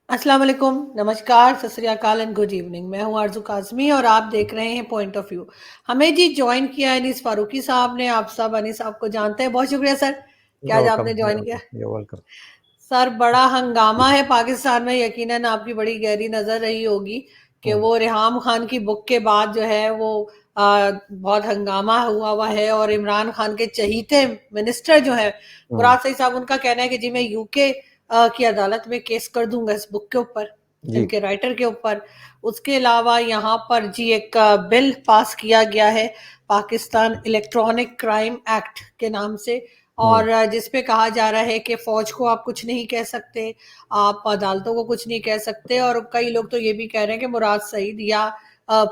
السلام علیکم، نمسکار، ست سری اکال اینڈ گڈ ایوننگ۔ میں ہوں آرزو کاظمی اور آپ دیکھ رہے ہیں پوائنٹ آف ویو۔ ہمیں جی جوائن کیا انیس فاروقی صاحب نے۔ آپ سب انیس صاحب کو جانتے ہیں، بہت شکریہ سر کہ آج آپ نے جوائن کیا۔ سر بڑا ہنگامہ ہے پاکستان میں، یقیناً آپ کی بڑی گہری نظر رہی ہوگی کہ وہ ریحام خان کی بک کے بعد جو ہے وہ بہت ہنگامہ ہوا ہے، اور عمران خان کے چہیتے منسٹر جو ہیں مراد سعید صاحب، ان کا کہنا ہے کہ جی میں یو کے کی عدالت میں کیس کر دوں گا اس بک کے اوپر، ان کے رائٹر کے اوپر۔ اس کے علاوہ یہاں پر جی ایک بل پاس کیا گیا ہے پاکستان الیکٹرانک کرائم ایکٹ کے نام سے، اور جس پہ کہا جا رہا ہے کہ فوج کو آپ کچھ نہیں کہہ سکتے، آپ عدالتوں کو کچھ نہیں کہہ سکتے، اور کئی لوگ تو یہ بھی کہہ رہے ہیں کہ مراد سعید یا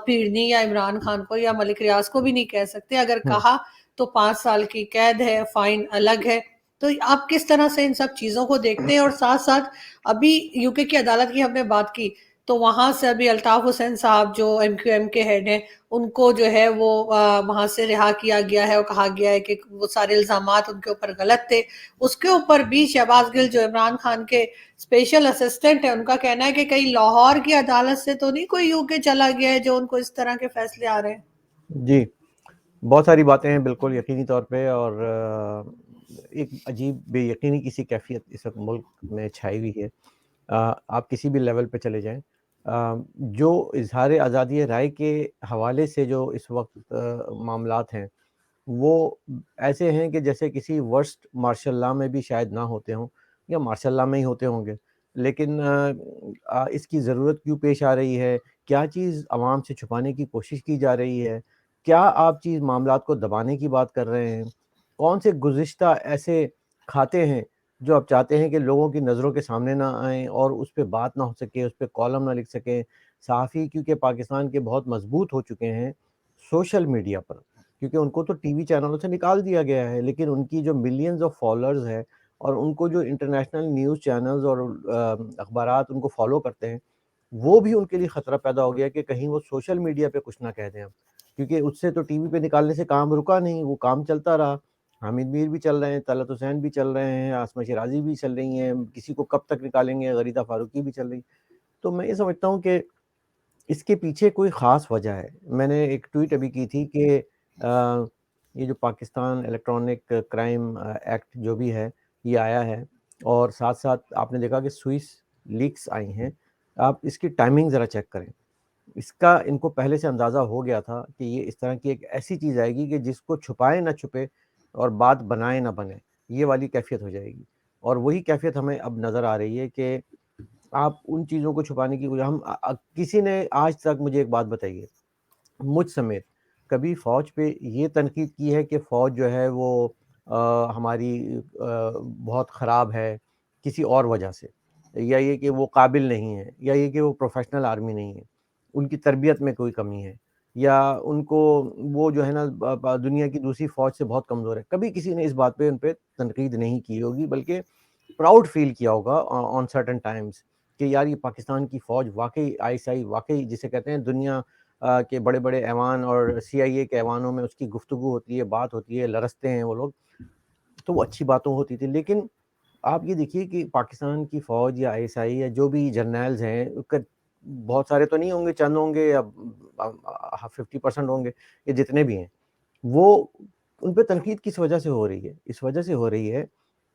پیرنی یا عمران خان کو یا ملک ریاض کو بھی نہیں کہہ سکتے، اگر کہا تو 5 سال کی قید ہے، فائن الگ ہے۔ تو آپ کس طرح سے ان سب چیزوں کو دیکھتے ہیں؟ اور ساتھ ساتھ ابھی یو کے کی عدالت کی ہم نے بات کی تو وہاں سے ابھی الطاف حسین صاحب جو ایم کیو ایم کے ہیڈ ہیں، ان کو جو ہے وہ وہاں سے رہا کیا گیا ہے، اور کہا گیا ہے کہ وہ سارے الزامات ان کے اوپر غلط تھے۔ اس کے اوپر بھی شہباز گل جو عمران خان کے اسپیشل اسسٹنٹ ہیں، ان کا کہنا ہے کہ کہیں لاہور کی عدالت سے تو نہیں کوئی یو کے چلا گیا ہے جو ان کو اس طرح کے فیصلے آ رہے ہیں؟ جی بہت ساری باتیں ہیں بالکل یقینی طور پہ، اور ایک عجیب بے یقینی کسی کیفیت اس وقت ملک میں چھائی ہوئی ہے۔ آپ کسی بھی لیول پہ چلے جائیں، جو اظہار آزادی رائے کے حوالے سے جو اس وقت معاملات ہیں وہ ایسے ہیں کہ جیسے کسی ورسٹ مارشل لا میں بھی شاید نہ ہوتے ہوں، یا مارشل لا میں ہی ہوتے ہوں گے، لیکن اس کی ضرورت کیوں پیش آ رہی ہے؟ کیا چیز عوام سے چھپانے کی کوشش کی جا رہی ہے؟ کیا آپ چیز معاملات کو دبانے کی بات کر رہے ہیں؟ کون سے گزشتہ ایسے کھاتے ہیں جو آپ چاہتے ہیں کہ لوگوں کی نظروں کے سامنے نہ آئیں اور اس پہ بات نہ ہو سکے، اس پہ کالم نہ لکھ سکیں؟ صحافی کیونکہ پاکستان کے بہت مضبوط ہو چکے ہیں سوشل میڈیا پر، کیونکہ ان کو تو ٹی وی چینلوں سے نکال دیا گیا ہے، لیکن ان کی جو ملینز آف فالوورز ہیں اور ان کو جو انٹرنیشنل نیوز چینلز اور اخبارات ان کو فالو کرتے ہیں، وہ بھی ان کے لیے خطرہ پیدا ہو گیا کہ کہیں وہ سوشل میڈیا پہ کچھ نہ کہہ دیں اب، کیونکہ اس سے تو ٹی وی پہ نکالنے سے کام رکا نہیں، وہ کام چلتا رہا۔ حامد میر بھی چل رہے ہیں، طلعت حسین بھی چل رہے ہیں، عاصمہ شیرازی بھی چل رہی ہیں، کسی کو کب تک نکالیں گے، غریدہ فاروقی بھی چل رہی۔ تو میں یہ سمجھتا ہوں کہ اس کے پیچھے کوئی خاص وجہ ہے۔ میں نے ایک ٹویٹ ابھی کی تھی کہ یہ جو پاکستان الیکٹرانک کرائم ایکٹ جو بھی ہے یہ آیا ہے، اور ساتھ ساتھ آپ نے دیکھا کہ سوئس لیکس آئی ہیں، آپ اس کی ٹائمنگ ذرا چیک کریں۔ اس کا ان کو پہلے سے اندازہ ہو گیا تھا کہ یہ اس طرح کی ایک ایسی چیز آئے گی کہ جس کو چھپائے نہ چھپے اور بات بنائے نہ بنے، یہ والی کیفیت ہو جائے گی، اور وہی کیفیت ہمیں اب نظر آ رہی ہے کہ آپ ان چیزوں کو چھپانے کی ہم کسی نے آج تک مجھے ایک بات بتائیے، مجھ سمیت کبھی فوج پہ یہ تنقید کی ہے کہ فوج جو ہے وہ ہماری بہت خراب ہے کسی اور وجہ سے، یا یہ کہ وہ قابل نہیں ہے، یا یہ کہ وہ پروفیشنل آرمی نہیں ہے، ان کی تربیت میں کوئی کمی ہے، یا ان کو وہ جو ہے نا دنیا کی دوسری فوج سے بہت کمزور ہے؟ کبھی کسی نے اس بات پہ ان پہ تنقید نہیں کی ہوگی، بلکہ پراؤڈ فیل کیا ہوگا آن سرٹن ٹائمز کہ یار یہ پاکستان کی فوج واقعی آئی ایس آئی، واقعی جسے کہتے ہیں دنیا کے بڑے بڑے ایوان اور سی آئی اے کے ایوانوں میں اس کی گفتگو ہوتی ہے، بات ہوتی ہے، لرزتے ہیں وہ لوگ، تو وہ اچھی باتوں ہوتی تھی۔ لیکن آپ یہ دیکھیے کہ پاکستان کی فوج یا آئی ایس آئی یا جو بھی جرنیلز ہیں، بہت سارے تو نہیں ہوں گے، چند ہوں گے یا 50% ہوں گے، یا جتنے بھی ہیں، وہ ان پہ تنقید کس وجہ سے ہو رہی ہے؟ اس وجہ سے ہو رہی ہے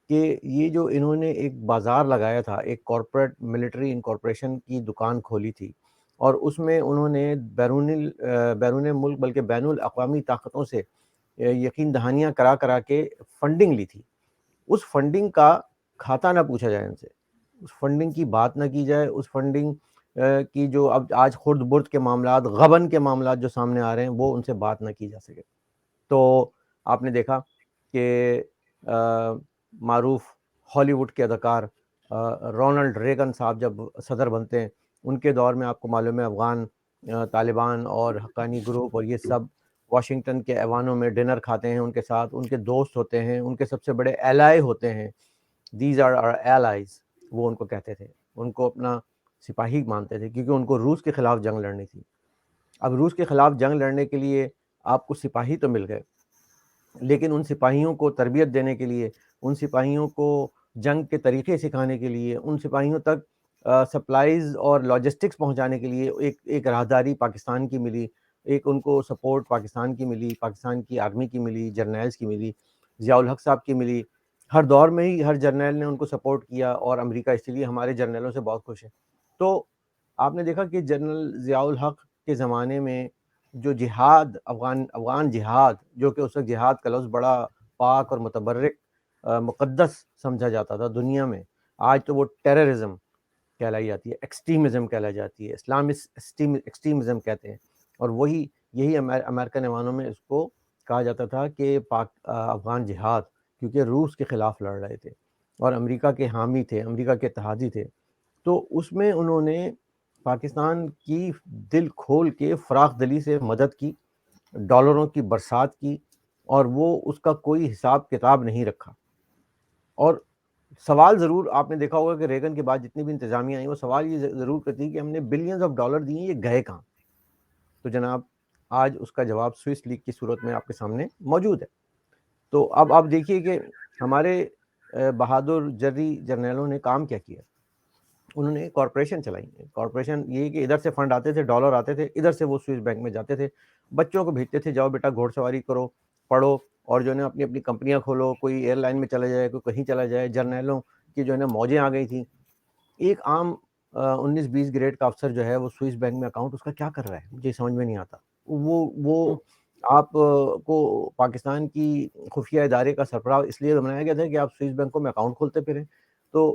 کہ یہ جو انہوں نے ایک بازار لگایا تھا، ایک کارپوریٹ ملٹری انکارپوریشن کی دکان کھولی تھی، اور اس میں انہوں نے بیرون ملک بلکہ بین الاقوامی طاقتوں سے یقین دہانیاں کرا کرا کے فنڈنگ لی تھی۔ اس فنڈنگ کا کھاتہ نہ پوچھا جائے ان سے، اس فنڈنگ کی بات نہ کی جائے، اس فنڈنگ کی جو اب آج خرد برد کے معاملات، غبن کے معاملات جو سامنے آ رہے ہیں، وہ ان سے بات نہ کی جا سکے۔ تو آپ نے دیکھا کہ معروف ہالی ووڈ کے اداکار رونلڈ ریگن صاحب جب صدر بنتے ہیں، ان کے دور میں آپ کو معلوم ہے افغان طالبان اور حقانی گروپ اور یہ سب واشنگٹن کے ایوانوں میں ڈنر کھاتے ہیں، ان کے ساتھ ان کے دوست ہوتے ہیں، ان کے سب سے بڑے ایلائے ہوتے ہیں، دیز آر آر ایلائز، وہ ان کو کہتے تھے، ان کو اپنا سپاہی مانتے تھے، کیونکہ ان کو روس کے خلاف جنگ لڑنی تھی۔ اب روس کے خلاف جنگ لڑنے کے لیے آپ کو سپاہی تو مل گئے، لیکن ان سپاہیوں کو تربیت دینے کے لیے، ان سپاہیوں کو جنگ کے طریقے سکھانے کے لیے، ان سپاہیوں تک سپلائیز اور لاجسٹکس پہنچانے کے لیے ایک راہداری پاکستان کی ملی، ایک ان کو سپورٹ پاکستان کی ملی، پاکستان کی آرمی کی ملی، جرنیلز کی ملی، ضیاء الحق صاحب کی ملی. ہر دور میں ہی ہر جرنیل نے ان کو سپورٹ کیا، اور امریکہ اس لیے ہمارے جرنیلوں سے بہت خوش ہے. تو آپ نے دیکھا کہ جنرل ضیاء الحق کے زمانے میں جو جہاد، افغان جہاد، جو کہ اس وقت جہاد کا لفظ بڑا پاک اور متبرک مقدس سمجھا جاتا تھا دنیا میں، آج تو وہ ٹیررزم کہلائی جاتی ہے، ایکسٹریمزم کہلائی جاتی ہے، ایکسٹریمزم کہتے ہیں. اور یہی امریکن ایوانوں میں اس کو کہا جاتا تھا کہ افغان جہاد، کیونکہ روس کے خلاف لڑ رہے تھے اور امریکہ کے حامی تھے، امریکہ کے اتحادی تھے. تو اس میں انہوں نے پاکستان کی دل کھول کے فراخ دلی سے مدد کی، ڈالروں کی برسات کی، اور وہ اس کا کوئی حساب کتاب نہیں رکھا. اور سوال ضرور آپ نے دیکھا ہوگا کہ ریگن کے بعد جتنی بھی انتظامیہ آئیں وہ سوال یہ ضرور کرتی کہ ہم نے بلینز آف ڈالر دیے، یہ گئے کہاں؟ تو جناب آج اس کا جواب سوئس لیگ کی صورت میں آپ کے سامنے موجود ہے. تو اب آپ دیکھیے کہ ہمارے بہادر جری جرنیلوں نے کام کیا کیا. انہوں نے کارپوریشن چلائی. کارپوریشن یہ کہ ادھر سے فنڈ آتے تھے، ڈالر آتے تھے، ادھر سے وہ سوئس بینک میں جاتے تھے، بچوں کو بھیجتے تھے، جاؤ بیٹا گھوڑ سواری کرو، پڑھو، اور جو ہے نا اپنی اپنی کمپنیاں کھولو، کوئی ایئر لائن میں چلا جائے، کوئی کہیں چلا جائے. جرنیلوں کی جو ہے نا موجیں آ گئی تھیں. ایک عام 19-20 گریڈ کا افسر جو ہے وہ سوئس بینک میں اکاؤنٹ اس کا کیا کر رہا ہے، مجھے سمجھ میں نہیں آتا. وہ آپ کو پاکستان کی خفیہ ادارے کا سربراہ اس لیے بنایا گیا تھا کہ آپ سوئس بینکوں میں اکاؤنٹ کھولتے پھریں. تو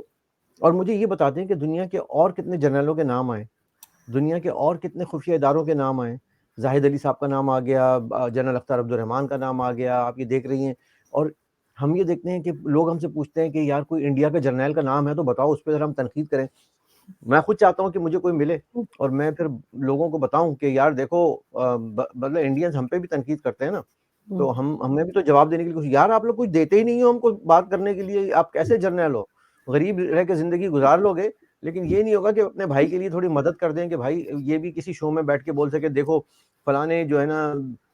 اور مجھے یہ بتاتے ہیں کہ دنیا کے اور کتنے جرنیلوں کے نام آئے، دنیا کے اور کتنے خفیہ اداروں کے نام آئے. زاہد علی صاحب کا نام آ گیا، جنرل اختر عبد الرحمان کا نام آ گیا، آپ یہ دیکھ رہی ہیں. اور ہم یہ دیکھتے ہیں کہ لوگ ہم سے پوچھتے ہیں کہ یار کوئی انڈیا کے جرنیل کا نام ہے تو بتاؤ، اس پہ ذرا ہم تنقید کریں. میں خود چاہتا ہوں کہ مجھے کوئی ملے اور میں پھر لوگوں کو بتاؤں کہ یار دیکھو، مطلب انڈینز ہم پہ بھی تنقید کرتے ہیں نا، تو ہمیں بھی تو جواب دینے کے لیے یار آپ لوگ کچھ دیتے ہی نہیں ہو ہم کو بات کرنے کے لیے. آپ کیسے جرنیل ہو؟ غریب رہ کے زندگی گزار لو گے، لیکن یہ نہیں ہوگا کہ اپنے بھائی کے لیے تھوڑی مدد کر دیں کہ بھائی یہ بھی کسی شو میں بیٹھ کے بول سکے دیکھو فلاں نے جو ہے نا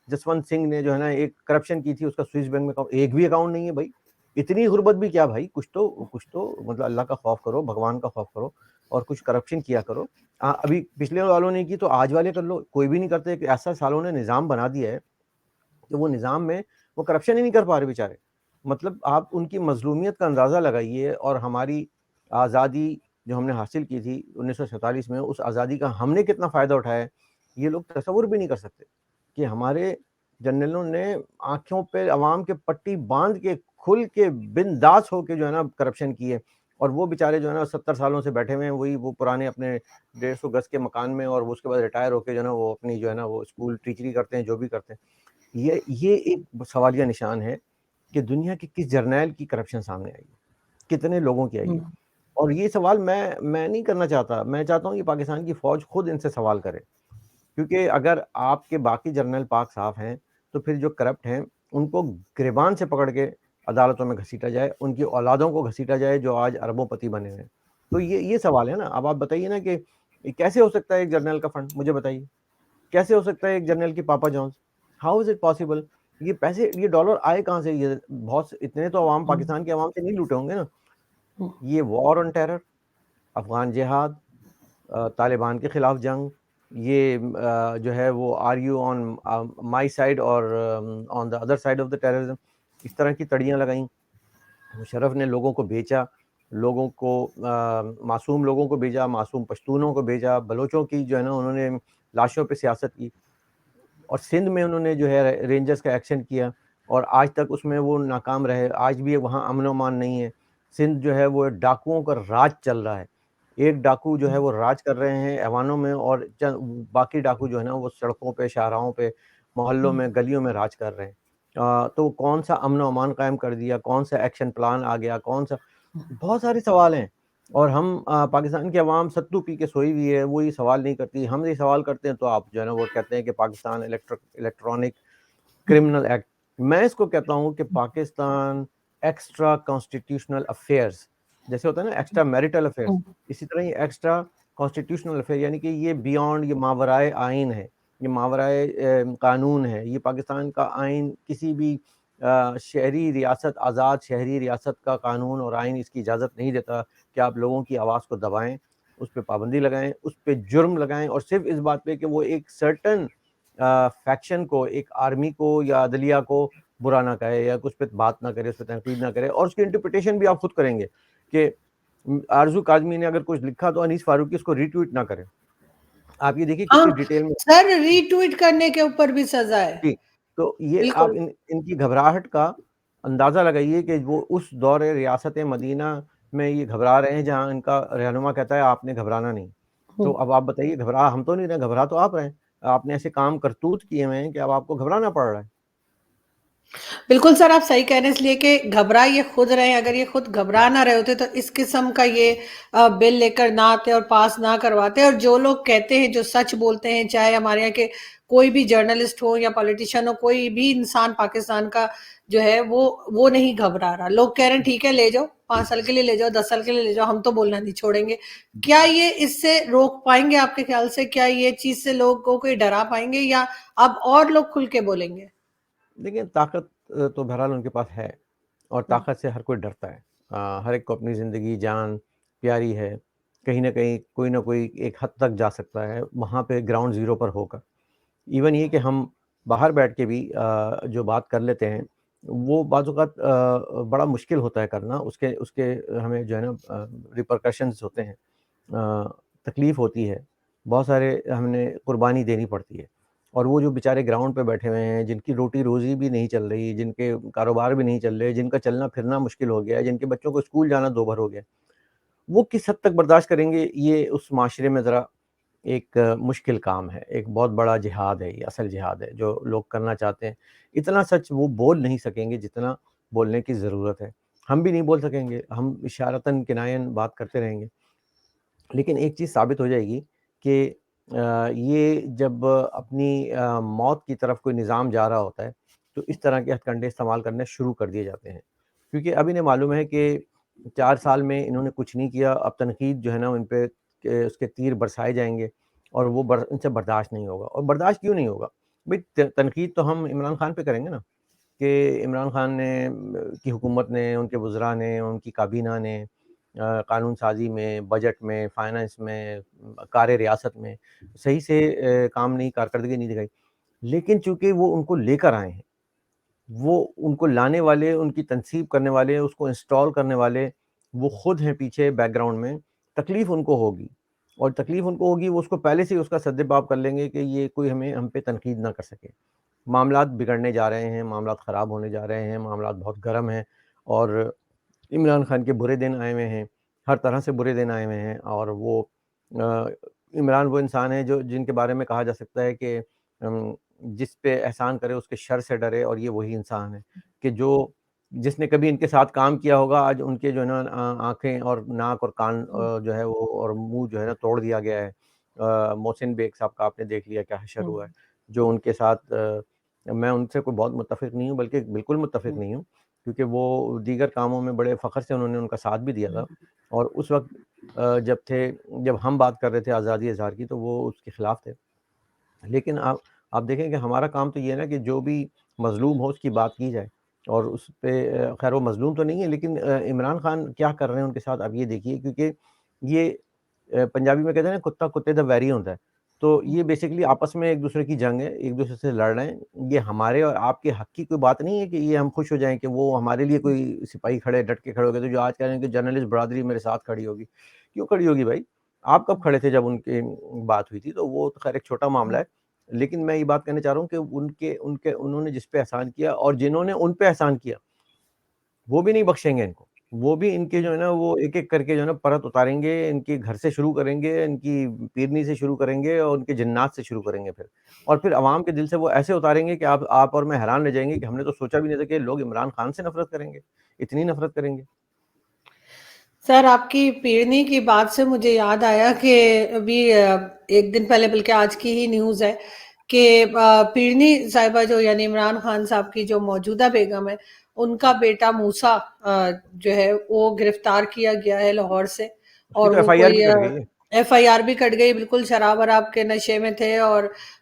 جسونت سنگھ نے جو ہے نا ایک کرپشن کی تھی، اس کا سوئس بینک میں ایک بھی اکاؤنٹ نہیں ہے. بھائی اتنی غربت بھی کیا بھائی، کچھ تو مطلب اللہ کا خوف کرو، بھگوان کا خوف کرو، اور کچھ کرپشن کیا کرو. ابھی پچھلے والوں نے کی تو آج والے کر لو. کوئی بھی نہیں کرتے. کہ ایسا سالوں نے نظام بنا دیا ہے کہ وہ نظام میں وہ کرپشن ہی نہیں کر پا رہے بیچارے. مطلب آپ ان کی مظلومیت کا اندازہ لگائیے. اور ہماری آزادی جو ہم نے حاصل کی تھی 1947 میں، اس آزادی کا ہم نے کتنا فائدہ اٹھایا ہے یہ لوگ تصور بھی نہیں کر سکتے. کہ ہمارے جنرلوں نے آنکھوں پہ عوام کے پٹی باندھ کے کھل کے بنداس ہو کے جو ہے نا کرپشن کی ہے. اور وہ بیچارے جو ہے نا 70 سالوں سے بیٹھے ہوئے ہیں وہ پرانے اپنے 150 گز کے مکان میں، اور اس کے بعد ریٹائر ہو کے جو ہے نا وہ اپنی جو ہے نا وہ اسکول ٹیچری کرتے ہیں، جو بھی کرتے ہیں. یہ ایک سوالیہ نشان ہے کہ دنیا کے کس جرنیل کی کرپشن سامنے آئی ہے، کتنے لوگوں کی آئی ہے. اور یہ سوال میں نہیں کرنا چاہتا. میں چاہتا ہوں کہ پاکستان کی فوج خود ان سے سوال کرے. کیونکہ اگر آپ کے باقی جرنیل پاک صاف ہیں تو پھر جو کرپٹ ہیں ان کو گریبان سے پکڑ کے عدالتوں میں گھسیٹا جائے، ان کی اولادوں کو گھسیٹا جائے جو آج اربوں پتی بنے ہوئے ہیں. تو یہ سوال ہے نا. اب آپ بتائیے نا کہ کیسے ہو سکتا ہے ایک جرنیل کا فنڈ، مجھے بتائیے کیسے ہو سکتا ہے ایک جرنیل کی Papa John's, how is it possible? یہ پیسے، یہ ڈالر آئے کہاں سے؟ یہ بہت اتنے تو عوام پاکستان کے عوام سے نہیں لوٹے ہوں گے نا. یہ وار آن ٹیرر، افغان جہاد، طالبان کے خلاف جنگ، یہ جو ہے وہ are you on my side اور on the other side of the terrorism, اس طرح کی تڑیاں لگائیں. مشرف نے لوگوں کو بیچا، لوگوں کو معصوم لوگوں کو بھیجا، معصوم پشتونوں کو بھیجا، بلوچوں کی جو ہے نا انہوں نے لاشوں پہ سیاست کی. اور سندھ میں انہوں نے جو ہے رینجرز کا ایکشن کیا، اور آج تک اس میں وہ ناکام رہے. آج بھی وہاں امن و امان نہیں ہے. سندھ جو ہے وہ ڈاکوؤں کا راج چل رہا ہے. ایک ڈاکو جو ہے وہ راج کر رہے ہیں ایوانوں میں، اور باقی ڈاکو جو ہے نا وہ سڑکوں پہ، شاہراہوں پہ، محلوں میں، گلیوں میں راج کر رہے ہیں. تو کون سا امن و امان قائم کر دیا، کون سا ایکشن پلان آ گیا، کون سا، بہت سارے سوال ہیں. اور ہم پاکستان کی عوام ستو پی کے سوئی ہوئی ہے، وہ یہ سوال نہیں کرتی. ہم یہ سوال کرتے ہیں تو آپ جو ہے نا وہ کہتے ہیں کہ پاکستان الیکٹرانک کرمنل ایکٹ. میں اس کو کہتا ہوں کہ پاکستان ایکسٹرا کانسٹیٹیوشنل افیئرز، جیسے ہوتا ہے نا ایکسٹرا میریٹل افیئرز، اسی طرح یہ ایکسٹرا کانسٹیٹیوشنل افیئر، یعنی کہ یہ بیانڈ، یہ ماورائے آئین ہے، یہ ماورائے قانون ہے. یہ پاکستان کا آئین کسی بھی شہری ریاست، آزاد شہری ریاست کا قانون اور آئین اس کی اجازت نہیں دیتا کہ آپ لوگوں کی آواز کو دبائیں. اس پہ پابندی لگائیں, اس پہ جرم لگائیں, اور صرف اس بات پہ کہ وہ ایک سرٹن فیکشن کو, ایک آرمی کو یا عدلیہ کو برا نہ کہے یا اس پہ بات نہ کرے, اس پہ تنقید نہ کرے, اور اس کی انٹرپریٹیشن بھی آپ خود کریں گے کہ آرزو کاظمی نے اگر کچھ لکھا تو انیس فاروقی اس کو ری ٹویٹ نہ کرے. آپ یہ دیکھیے ہاں کتنی ڈیٹیل میں. سر, ری ٹویٹ کرنے کے اوپر بھی سزا ہے. جی, تو یہ آپ بالکل. ان کی گھبراہٹ کا اندازہ لگائیے کہ وہ اس دور ریاست مدینہ میں یہ گھبرا رہے ہیں جہاں ان کا رہنما کہتا ہے آپ نے گھبرانا نہیں. تو اب آپ بتائیے, ہم تو نہیں رہے, گھبرا تو آپ رہے ہیں. آپ نے ایسے کام کرتوت کیے ہوئے ہیں کہ اب آپ کو گھبرانا پڑ رہا ہے. بالکل سر, آپ صحیح کہہ رہے ہیں, اس لیے کہ گھبرا یہ خود رہے ہیں. اگر یہ خود گھبرا نہ رہے ہوتے تو اس قسم کا یہ بل لے کر نہ آتے اور پاس نہ کرواتے. اور جو لوگ کہتے ہیں, جو سچ بولتے ہیں, چاہے ہمارے یہاں کے کوئی بھی جرنلسٹ ہو یا پولیٹیشین ہو, کوئی بھی انسان پاکستان کا جو ہے وہ نہیں گھبرا رہا. لوگ کہہ رہے ہیں ٹھیک ہے لے جاؤ, 5 سال کے لیے لے جاؤ, 10 سال کے لیے لے جاؤ, ہم تو بولنا نہیں چھوڑیں گے. کیا یہ اس سے روک پائیں گے آپ کے خیال سے؟ کیا یہ چیز سے لوگوں کو ڈرا پائیں گے, یا اب اور لوگ کھل کے بولیں گے؟ دیکھیں, طاقت تو بہرحال ان کے پاس ہے, اور طاقت سے ہر کوئی ڈرتا ہے. ہر ایک کو اپنی زندگی جان پیاری ہے. کہیں نہ کہیں کوئی نہ کوئی ایک حد تک جا سکتا ہے وہاں پہ گراؤنڈ زیرو پر ہو کر. ایون یہ کہ ہم باہر بیٹھ کے بھی جو بات کر لیتے ہیں وہ بعض اوقات بڑا مشکل ہوتا ہے کرنا. اس کے ہمیں جو ہے نا ریپرکشنز ہوتے ہیں, تکلیف ہوتی ہے, بہت سارے ہم نے قربانی دینی پڑتی ہے. اور وہ جو بیچارے گراؤنڈ پہ بیٹھے ہوئے ہیں, جن کی روٹی روزی بھی نہیں چل رہی, جن کے کاروبار بھی نہیں چل رہے, جن کا چلنا پھرنا مشکل ہو گیا ہے, جن کے بچوں کو اسکول جانا دو بھر ہو گیا, وہ کس حد تک برداشت کریں گے؟ یہ اس معاشرے میں ذرا ایک مشکل کام ہے. ایک بہت بڑا جہاد ہے, یہ اصل جہاد ہے جو لوگ کرنا چاہتے ہیں. اتنا سچ وہ بول نہیں سکیں گے جتنا بولنے کی ضرورت ہے. ہم بھی نہیں بول سکیں گے, ہم اشارتاً کنایاً بات کرتے رہیں گے. لیکن ایک چیز ثابت ہو جائے گی کہ یہ جب اپنی موت کی طرف کوئی نظام جا رہا ہوتا ہے تو اس طرح کے ہتھ کنڈے استعمال کرنے شروع کر دیے جاتے ہیں. کیونکہ اب انہیں معلوم ہے کہ 4 سال میں انہوں نے کچھ نہیں کیا, اب تنقید جو ہے نا ان پہ اس کے تیر برسائے جائیں گے, اور وہ ان سے برداشت نہیں ہوگا. اور برداشت کیوں نہیں ہوگا بھئی؟ تنقید تو ہم عمران خان پہ کریں گے نا, کہ عمران خان نے کی حکومت نے, ان کے وزراء نے, ان کی کابینہ نے قانون سازی میں, بجٹ میں, فائنانس میں, کار ریاست میں صحیح سے کام نہیں, کارکردگی نہیں دکھائی. لیکن چونکہ وہ ان کو لے کر آئے ہیں, وہ ان کو لانے والے, ان کی تنصیب کرنے والے, اس کو انسٹال کرنے والے وہ خود ہیں پیچھے بیک گراؤنڈ میں. تکلیف ان کو ہوگی, اور تکلیف ان کو ہوگی, وہ اس کو پہلے سے اس کا سد باب کر لیں گے کہ یہ کوئی ہم پہ تنقید نہ کر سکے. معاملات بگڑنے جا رہے ہیں, معاملات خراب ہونے جا رہے ہیں, معاملات بہت گرم ہیں, اور عمران خان کے برے دن آئے ہوئے ہیں, ہر طرح سے برے دن آئے ہوئے ہیں. اور وہ عمران وہ انسان ہے جن کے بارے میں کہا جا سکتا ہے کہ جس پہ احسان کرے اس کے شر سے ڈرے. اور یہ وہی انسان ہے کہ جس نے کبھی ان کے ساتھ کام کیا ہوگا, آج ان کے جو ہے نا آنکھیں اور ناک اور کان جو ہے وہ اور منہ جو ہے نا توڑ دیا گیا ہے. محسن بیگ صاحب کا آپ نے دیکھ لیا کیا حشر ہوا ہے, جو ان کے ساتھ میں ان سے کوئی بہت متفق نہیں ہوں, بلکہ بالکل متفق نہیں ہوں, کیونکہ وہ دیگر کاموں میں بڑے فخر سے انہوں نے ان کا ساتھ بھی دیا تھا. اور اس وقت جب ہم بات کر رہے تھے آزادی اظہار کی تو وہ اس کے خلاف تھے. لیکن آپ دیکھیں کہ ہمارا کام تو یہ ہے نا کہ جو بھی مظلوم ہو اس کی بات کی جائے. اور اس پہ خیر وہ مظلوم تو نہیں ہے, لیکن عمران خان کیا کر رہے ہیں ان کے ساتھ اب یہ دیکھیے. کیونکہ یہ پنجابی میں کہتے ہیں نا کتا کتے دا ویری ہوتا ہے, تو یہ بیسیکلی آپس میں ایک دوسرے کی جنگ ہے, ایک دوسرے سے لڑ رہے ہیں. یہ ہمارے اور آپ کے حق کی کوئی بات نہیں ہے کہ یہ ہم خوش ہو جائیں کہ وہ ہمارے لیے کوئی سپاہی کھڑے, ڈٹ کے کھڑے ہو گئے. تو جو آج کہہ رہے ہیں کہ جرنلسٹ برادری میرے ساتھ کھڑی ہوگی, کیوں کھڑی ہوگی بھائی؟ آپ کب کھڑے تھے جب ان کی بات ہوئی تھی؟ تو وہ خیر ایک چھوٹا معاملہ ہے. لیکن میں یہ بات کہنا چاہ رہا ہوں کہ انہوں نے جس پہ احسان کیا اور جنہوں نے ان پہ احسان کیا وہ بھی نہیں بخشیں گے ان کو. وہ بھی ان کے جو ہے نا وہ ایک ایک کر کے جو ہے نا پرت اتاریں گے, ان کے گھر سے شروع کریں گے, ان کی پیرنی سے شروع کریں گے, اور ان کے جنات سے شروع کریں گے پھر. اور پھر عوام کے دل سے وہ ایسے اتاریں گے کہ آپ اور میں حیران رہ جائیں گے کہ ہم نے تو سوچا بھی نہیں تھا کہ لوگ عمران خان سے نفرت کریں گے, اتنی نفرت کریں گے. سر آپ کی پیرنی کی بات سے مجھے یاد آیا کہ ابھی 1 دن پہلے, بلکہ آج کی ہی نیوز ہے کہ پیرنی صاحبہ جو یعنی عمران خان صاحب کی جو موجودہ بیگم ہے, ان کا بیٹا موسیٰ جو ہے وہ گرفتار کیا گیا ہے لاہور سے. اس کی اور تو وہ ایف آئی آر بھی کوئی کٹ گئی ہے. ایف آئی آر بھی کٹ گئی, بالکل شراب وراب کے نشے میں تھے, اور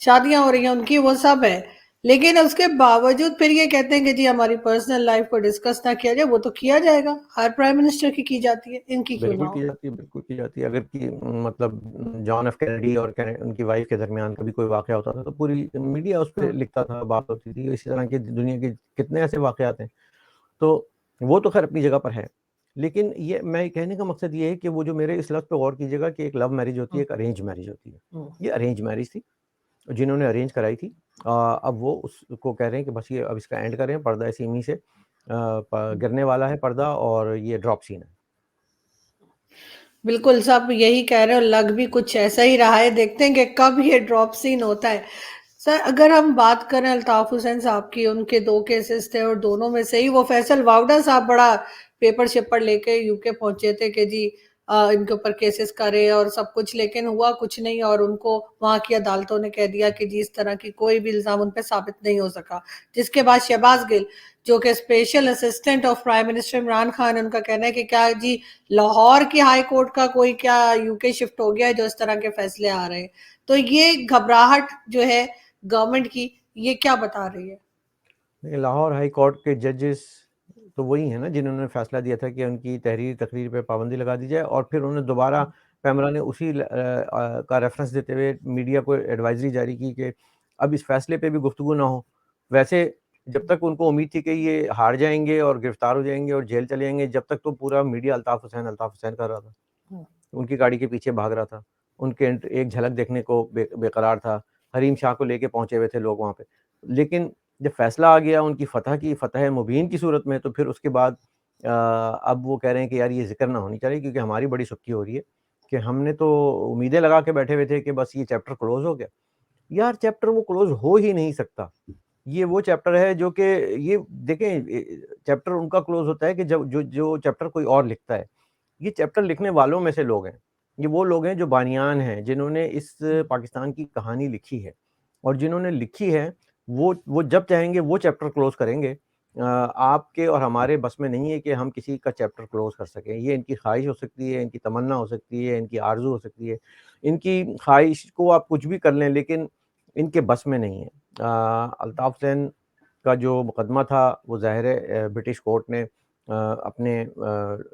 شادیاں ہو رہی ہیں ان کی، وہ سب ہے، لیکن اس کے باوجود پھر یہ کہتے ہیں کہ جی ہماری پرسنل لائف کو ڈسکس نہ کیا جائے. وہ تو کیا جائے گا، ہر پرائم منسٹر کی جاتی ہے، ان کی کیوں نہ بالکل ہو؟ کی جاتی ہے، بالکل کی جاتی ہے. اگر کی مطلب جان ایف کینیڈی اور ان کی وائف کے درمیان کبھی کوئی واقعہ ہوتا تھا تو پوری میڈیا اس پہ لکھتا تھا، بات ہوتی تھی. اسی طرح کی دنیا کے کتنے ایسے واقعات ہیں. تو وہ تو خیر اپنی جگہ پر ہے، لیکن یہ میں کہنے کا مقصد یہ ہے کہ وہ جو میرے اس لفظ پہ غور کیجیے گا کہ ایک لو میرج ہوتی ہے، ایک ارینج میرج ہوتی ہے. یہ ارینج میرج تھی، جنہوں نے ارینج کرائی تھی. اب وہ اس کو کہہ رہے ہیں کہ بس یہ اب اس کا اینڈ کریں، پردہ سیمی سے گرنے والا ہے پردہ، اور یہ ڈراپ سین ہے. بالکل سب یہی کہہ رہے ہیں، اور لگ بھی کچھ ایسا ہی رہا ہے. دیکھتے ہیں کہ کب یہ ڈراپ سین ہوتا ہے. سر اگر ہم بات کریں الطاف حسین صاحب کی، ان کے 2 کیسز تھے اور دونوں میں سے ہی وہ فیصل واوڈا صاحب بڑا پیپر شپر لے کے یو کے پہنچے تھے کہ جی ان کے اوپر کیسز کرے اور سب کچھ، لیکن ہوا کچھ نہیں، اور ان کو وہاں کی عدالتوں نے کہہ دیا کہ جی اس طرح کی کوئی بھی الزام ان پہ ثابت نہیں ہو سکا. جس کے بعد شہباز گل جو کہ special assistant of prime minister Imran Khan, ان کا کہنا ہے کہ کیا جی لاہور کی ہائی کورٹ کا کوئی کیا یو کے شفٹ ہو گیا ہے جو اس طرح کے فیصلے آ رہے ہیں. تو یہ گھبراہٹ جو ہے گورنمنٹ کی، یہ کیا بتا رہی ہے؟ لاہور ہائی کورٹ کے ججز تو وہی ہیں نا جنہوں نے فیصلہ دیا تھا کہ ان کی تحریری تقریر پہ پابندی لگا دی جائے، اور پھر انہوں نے دوبارہ پیمرا نے اسی کا ریفرنس دیتے ہوئے میڈیا کو ایڈوائزری جاری کی کہ اب اس فیصلے پہ بھی گفتگو نہ ہو. ویسے جب تک ان کو امید تھی کہ یہ ہار جائیں گے اور گرفتار ہو جائیں گے اور جیل چلے جائیں گے، جب تک تو پورا میڈیا الطاف حسین کر رہا تھا، ان کی گاڑی کے پیچھے بھاگ رہا تھا، ان کے ایک جھلک دیکھنے کو بے قرار تھا. حریم شاہ کو لے کے پہنچے ہوئے تھے لوگ وہاں پہ. لیکن جب فیصلہ آ گیا ان کی فتح مبین کی صورت میں، تو پھر اس کے بعد اب وہ کہہ رہے ہیں کہ یار یہ ذکر نہ ہونی چاہیے، کیونکہ ہماری بڑی سکی ہو رہی ہے کہ ہم نے تو امیدیں لگا کے بیٹھے ہوئے تھے کہ بس یہ چیپٹر کلوز ہو گیا. یار چیپٹر وہ کلوز ہو ہی نہیں سکتا. یہ وہ چیپٹر ہے جو کہ یہ دیکھیں، چیپٹر ان کا کلوز ہوتا ہے کہ جو چیپٹر کوئی اور لکھتا ہے. یہ چیپٹر لکھنے والوں میں سے لوگ ہیں، یہ وہ لوگ ہیں جو بانیان ہیں، جنہوں نے اس پاکستان کی کہانی لکھی ہے، اور جنہوں نے لکھی ہے وہ جب چاہیں گے وہ چیپٹر کلوز کریں گے. آپ کے اور ہمارے بس میں نہیں ہے کہ ہم کسی کا چیپٹر کلوز کر سکیں. یہ ان کی خواہش ہو سکتی ہے، ان کی تمنا ہو سکتی ہے، ان کی آرزو ہو سکتی ہے. ان کی خواہش کو آپ کچھ بھی کر لیں، لیکن ان کے بس میں نہیں ہے. الطاف حسین کا جو مقدمہ تھا وہ ظاہر ہے برٹش کورٹ نے اپنے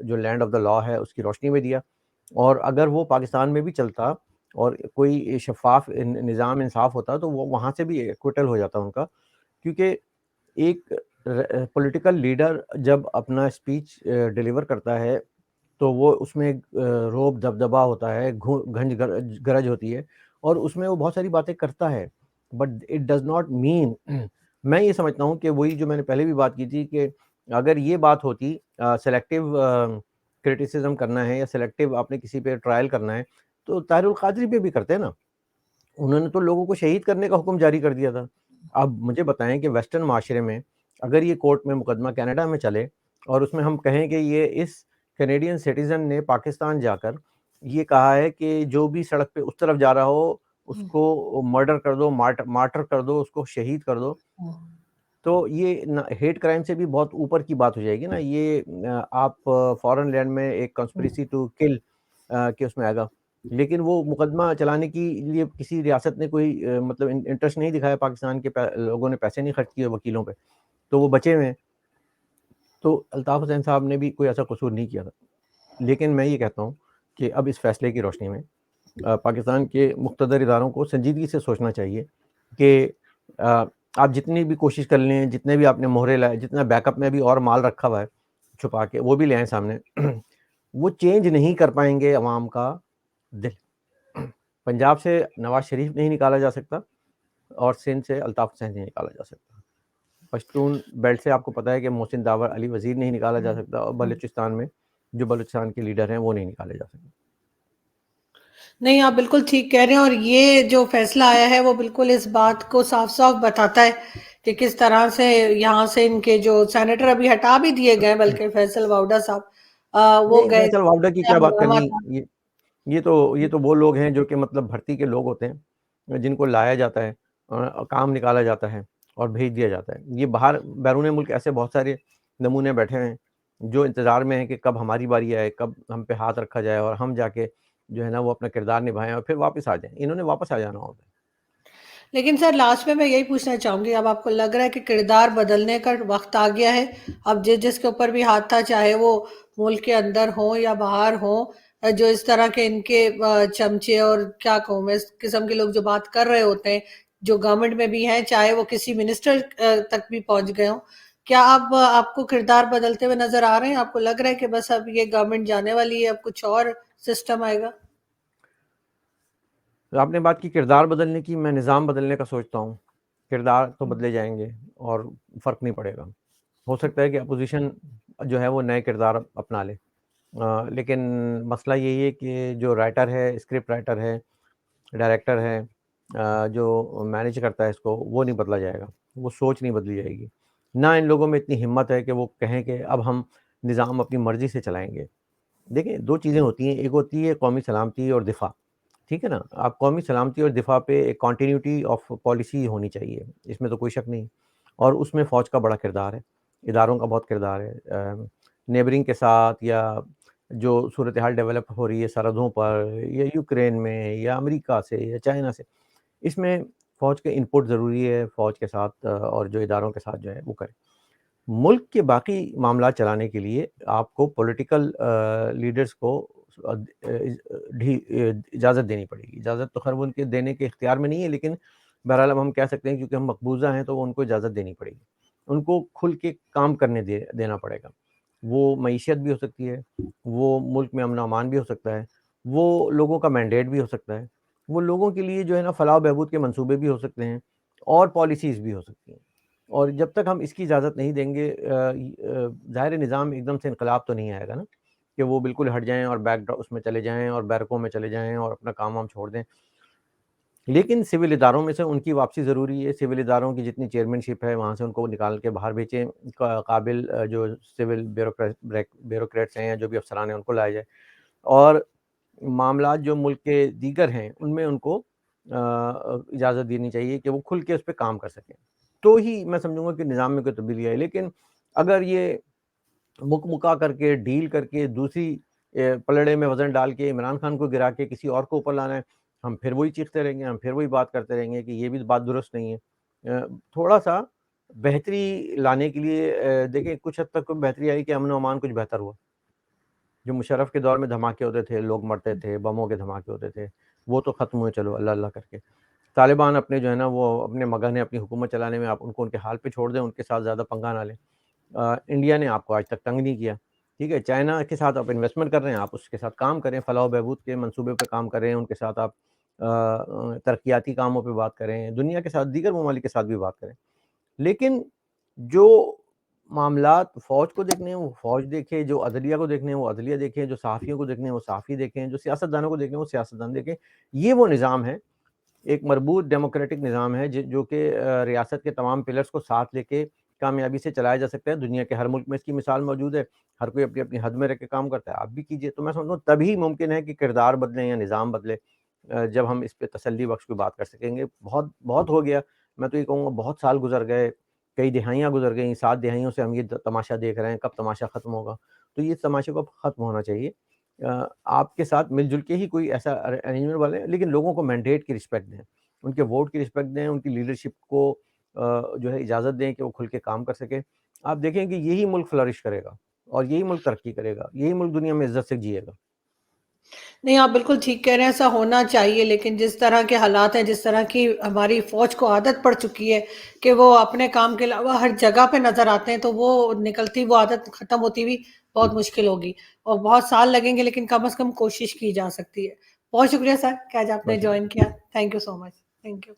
جو لینڈ آف دا لا ہے اس کی روشنی میں دیا، اور اگر وہ پاکستان میں بھی چلتا اور کوئی شفاف نظام انصاف ہوتا تو وہ وہاں سے بھی ایکوٹل ہو جاتا ان کا. کیونکہ ایک پولیٹیکل لیڈر جب اپنا اسپیچ ڈیلیور کرتا ہے تو وہ اس میں روب دبدبا ہوتا ہے، گھنج گرج ہوتی ہے، اور اس میں وہ بہت ساری باتیں کرتا ہے. But it does not mean, میں یہ سمجھتا ہوں کہ وہی جو میں نے پہلے بھی بات کی تھی کہ اگر یہ بات ہوتی سلیکٹیو کرٹیسزم کرنا ہے یا سلیکٹیو آپ نے کسی پہ ٹرائل کرنا ہے تو طاہر القادری پہ بھی کرتے ہیں نا. انہوں نے تو لوگوں کو شہید کرنے کا حکم جاری کر دیا تھا. اب مجھے بتائیں کہ ویسٹرن معاشرے میں اگر یہ کورٹ میں مقدمہ کینیڈا میں چلے اور اس میں ہم کہیں کہ یہ اس کینیڈین سٹیزن نے پاکستان جا کر یہ کہا ہے کہ جو بھی سڑک پہ اس طرف جا رہا ہو اس کو مرڈر کر دو، مارٹر کر دو، اس کو شہید کر دو، تو یہ ہیٹ کرائم سے بھی بہت اوپر کی بات ہو جائے گی نا. یہ آپ فارن لینڈ میں ایک کنسپریسی ٹو کل کے اس میں آئے گا. لیکن وہ مقدمہ چلانے کی لیے کسی ریاست نے کوئی مطلب انٹرسٹ نہیں دکھایا، پاکستان کے لوگوں نے پیسے نہیں خرچ کیے وکیلوں پہ، تو وہ بچے ہوئے ہیں. تو الطاف حسین صاحب نے بھی کوئی ایسا قصور نہیں کیا تھا. لیکن میں یہ کہتا ہوں کہ اب اس فیصلے کی روشنی میں پاکستان کے مقتدر اداروں کو سنجیدگی سے سوچنا چاہیے کہ آپ جتنی بھی کوشش کر لیں، جتنے بھی آپ نے مہرے لائے، جتنا بیک اپ میں بھی اور مال رکھا ہوا ہے چھپا کے، وہ بھی لے آئیں سامنے. وہ چینج نہیں کر پائیں گے عوام کا دل. پنجاب سے نواز شریف نہیں نکالا جا سکتا اور سندھ سے الطاف حسین نہیں نکالا جا سکتا. پشتون بیلٹ سے آپ کو پتا ہے کہ محسن داور علی وزیر نہیں نکالا جا سکتا، اور بلوچستان میں جو بلوچستان کے لیڈر ہیں وہ نہیں نکالے جا سکتے. نہیں، آپ بالکل ٹھیک کہہ رہے ہیں، اور یہ جو فیصلہ آیا ہے وہ بالکل اس بات کو صاف صاف بتاتا ہے کہ کس طرح سے یہاں سے ان کے جو سینیٹر ابھی ہٹا بھی دیے گئے، بلکہ فیصل واوڈا صاحب وہ نہیں، گئے، فیصل واوڈا کی کیا بات ہنگامہ کرنی. تھا. یہ تو وہ لوگ ہیں جو کہ مطلب بھرتی کے لوگ ہوتے ہیں جن کو لایا جاتا ہے، کام نکالا جاتا ہے اور بھیج دیا جاتا ہے. یہ باہر بیرون ملک ایسے بہت سارے نمونے بیٹھے ہیں جو انتظار میں ہیں کہ کب ہماری باری آئے، کب ہم پہ ہاتھ رکھا جائے اور ہم جا کے جو ہے نا وہ اپنا کردار نبھائیں اور پھر واپس آ جائیں. انہوں نے واپس آ جانا ہوتا ہے. لیکن سر لاسٹ میں یہی پوچھنا چاہوں گی، اب آپ کو لگ رہا ہے کہ کردار بدلنے کا وقت آ گیا ہے؟ اب جس کے اوپر بھی ہاتھ تھا، چاہے وہ ملک کے اندر ہوں یا باہر ہوں، جو اس طرح کے ان کے چمچے اور کیا کہوں میں، اس قسم کے لوگ جو بات کر رہے ہوتے ہیں، جو گورنمنٹ میں بھی ہیں، چاہے وہ کسی منسٹر تک بھی پہنچ گئے ہوں، کیا اب آپ کو کردار بدلتے ہوئے نظر آ رہے ہیں؟ آپ کو لگ رہا ہے کہ بس اب یہ گورنمنٹ جانے والی ہے، اب کچھ اور سسٹم آئے گا؟ آپ نے بات کی کردار بدلنے کی، میں نظام بدلنے کا سوچتا ہوں. کردار تو بدلے جائیں گے اور فرق نہیں پڑے گا. ہو سکتا ہے کہ اپوزیشن جو ہے وہ نئے کردار اپنا لے، لیکن مسئلہ یہی ہے کہ جو رائٹر ہے، اسکرپٹ رائٹر ہے، ڈائریکٹر ہے، جو مینیج کرتا ہے اس کو، وہ نہیں بدلا جائے گا، وہ سوچ نہیں بدلی جائے گی. نہ ان لوگوں میں اتنی ہمت ہے کہ وہ کہیں کہ اب ہم نظام اپنی مرضی سے چلائیں گے. دیکھیں، دو چیزیں ہوتی ہیں، ایک ہوتی ہے قومی سلامتی اور دفاع. ٹھیک ہے نا، آپ قومی سلامتی اور دفاع پہ ایک کنٹینیوٹی آف پالیسی ہونی چاہیے، اس میں تو کوئی شک نہیں. اور اس میں فوج کا بڑا کردار ہے، اداروں کا بہت کردار ہے. نیبرنگ کے ساتھ یا جو صورتحال ڈیولپ ہو رہی ہے سرحدوں پر، یا یوکرین میں یا امریکہ سے یا چائنا سے، اس میں فوج کے انپٹ ضروری ہے. فوج کے ساتھ اور جو اداروں کے ساتھ جو ہے وہ کرے. ملک کے باقی معاملات چلانے کے لیے آپ کو پولیٹیکل لیڈرز کو اجازت دینی پڑے گی. اجازت تو خیر ان کے دینے کے اختیار میں نہیں ہے، لیکن بہرحال ہم کہہ سکتے ہیں کیونکہ ہم مقبوضہ ہیں تو ان کو اجازت دینی پڑے گی. ان کو کھل کے کام کرنے دینا پڑے گا. وہ معیشت بھی ہو سکتی ہے، وہ ملک میں امن و امان بھی ہو سکتا ہے، وہ لوگوں کا مینڈیٹ بھی ہو سکتا ہے، وہ لوگوں کے لیے جو ہے نا فلاح و بہبود کے منصوبے بھی ہو سکتے ہیں، اور پالیسیز بھی ہو سکتی ہیں. اور جب تک ہم اس کی اجازت نہیں دیں گے، ظاہر نظام ایک دم سے انقلاب تو نہیں آئے گا نا کہ وہ بالکل ہٹ جائیں اور اس میں چلے جائیں اور بیرکوں میں چلے جائیں اور اپنا کام ہم چھوڑ دیں. لیکن سول اداروں میں سے ان کی واپسی ضروری ہے. سول اداروں کی جتنی چیئرمین شپ ہے وہاں سے ان کو نکال کے باہر بھیجیں. قابل جو سول بیوروکریٹس ہیں یا جو بھی افسران ہیں ان کو لایا جائے، اور معاملات جو ملک کے دیگر ہیں ان میں ان کو اجازت دینی چاہیے کہ وہ کھل کے اس پہ کام کر سکیں. تو ہی میں سمجھوں گا کہ نظام میں کوئی تبدیلی آئے. لیکن اگر یہ مکا کر کے ڈیل کر کے دوسری پلڑے میں وزن ڈال کے عمران خان کو گرا کے کسی اور کو اوپر لانا ہے، ہم پھر وہی چیختے رہیں گے، ہم پھر وہی بات کرتے رہیں گے کہ یہ بھی بات درست نہیں ہے. تھوڑا سا بہتری لانے کے لیے دیکھیں، کچھ حد تک بہتری آئی کہ امن و امان کچھ بہتر ہوا. جو مشرف کے دور میں دھماکے ہوتے تھے، لوگ مرتے تھے، بموں کے دھماکے ہوتے تھے، وہ تو ختم ہوئے. چلو اللہ اللہ کر کے طالبان اپنے جو ہے نا وہ اپنے مگن ہے اپنی حکومت چلانے میں، آپ ان کو ان کے حال پہ چھوڑ دیں، ان کے ساتھ زیادہ پنگا نہ لیں. انڈیا نے آپ کو آج تک تنگ نہیں کیا. ٹھیک ہے، چائنا کے ساتھ آپ انویسٹمنٹ کر رہے ہیں، آپ اس کے ساتھ کام کریں، فلاح و بہبود کے منصوبے پہ کام کریں، ان کے ساتھ آپ ترقیاتی کاموں پہ بات کریں، دنیا کے ساتھ دیگر ممالک کے ساتھ بھی بات کریں. لیکن جو معاملات فوج کو دیکھنے ہیں وہ فوج دیکھے، جو عدلیہ کو دیکھنے ہیں وہ عدلیہ دیکھیں، جو صحافیوں کو دیکھنے ہیں وہ صحافی دیکھیں، جو سیاستدانوں کو دیکھنے ہیں وہ سیاستدان دیکھیں. یہ وہ نظام ہے، ایک مربوط ڈیموکریٹک نظام ہے جو کہ ریاست کے تمام پلرز کو ساتھ لے کے کامیابی سے چلایا جا سکتا ہے. دنیا کے ہر ملک میں اس کی مثال موجود ہے. ہر کوئی اپنی اپنی حد میں رہ کے کام کرتا ہے. آپ بھی کیجئے. تو میں سمجھتا ہوں تبھی ممکن ہے کہ کردار بدلیں یا نظام بدلے، جب ہم اس پہ تسلی بخش کوئی بات کر سکیں گے. بہت بہت ہو گیا، میں تو یہ کہوں گا بہت سال گزر گئے، کئی دہائیاں گزر گئیں، 7 دہائیوں سے ہم یہ تماشا دیکھ رہے ہیں. کب تماشا ختم ہوگا؟ تو یہ تماشے کو ختم ہونا چاہیے. آپ کے ساتھ مل جل کے ہی کوئی ایسا ارینجمنٹ والے، لیکن لوگوں کو مینڈیٹ کی رسپیکٹ دیں، ان کے ووٹ کی رسپیکٹ دیں، ان کی لیڈرشپ کو جو ہے اجازت دیں کہ وہ کھل کے کام کر سکے. آپ دیکھیں کہ یہی ملک فلرش کرے گا اور یہی ملک ترقی کرے گا، یہی ملک دنیا میں عزت سے جیے گا. نہیں، آپ بالکل ٹھیک کہہ رہے ہیں، ایسا ہونا چاہیے. لیکن جس طرح کے حالات ہیں، جس طرح کی ہماری فوج کو عادت پڑ چکی ہے کہ وہ اپنے کام کے علاوہ ہر جگہ پہ نظر آتے ہیں، تو وہ نکلتی وہ عادت ختم ہوتی ہوئی بہت مشکل ہوگی اور بہت سال لگیں گے، لیکن کم از کم کوشش کی جا سکتی ہے. بہت شکریہ سر کہ آج آپ نے بس جوائن کیا. Thank you so much. Thank you.